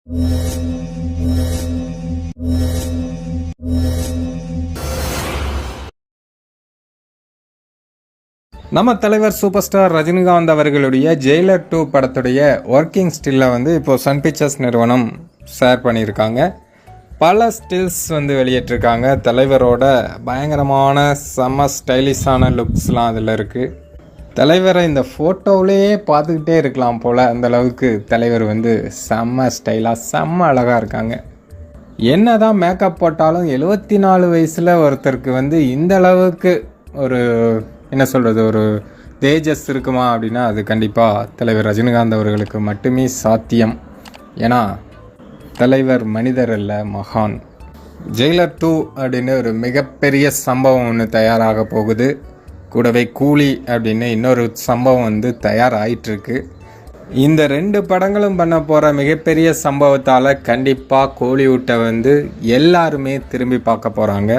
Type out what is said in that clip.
நம்ம தலைவர் super star Rajinikanth அவர்களுடைய ஜெயிலர் 2 படத்துடைய ஒர்க்கிங் ஸ்டில்லை வந்து இப்போது சன் பிக்சர்ஸ் நிறுவனம் ஷேர் பண்ணியிருக்காங்க. பல ஸ்டில்ஸ் வந்து வெளியிட்டிருக்காங்க. தலைவரோட பயங்கரமான செம்ம ஸ்டைலிஷான லுக்ஸ்லாம் அதில் இருக்குது. தலைவரை இந்த ஃபோட்டோவிலேயே பார்த்துக்கிட்டே இருக்கலாம் போல், அந்தளவுக்கு தலைவர் வந்து செம்ம ஸ்டைலாக செம்ம அழகாக இருக்காங்க. என்ன தான் மேக்கப் போட்டாலும் 74 வயசில் ஒருத்தருக்கு வந்து இந்த அளவுக்கு ஒரு என்ன சொல்கிறது, ஒரு தேஜஸ் இருக்குமா அப்படின்னா அது கண்டிப்பாக தலைவர் ரஜினிகாந்த் அவர்களுக்கு மட்டுமே சாத்தியம். ஏன்னா தலைவர் மனிதர் அல்ல, மகான். ஜெயிலர் 2 அப்படின்னு ஒரு மிகப்பெரிய சம்பவம் ஒன்று தயாராக போகுது. கூடவே கூலி அப்படின்னு இன்னொரு சம்பவம் வந்து தயாராகிட்டுருக்கு. இந்த 2 படங்களும் பண்ண போகிற மிகப்பெரிய சம்பவத்தால் கண்டிப்பாக கோலிவுட்டை வந்து எல்லாருமே திரும்பி பார்க்க போகிறாங்க.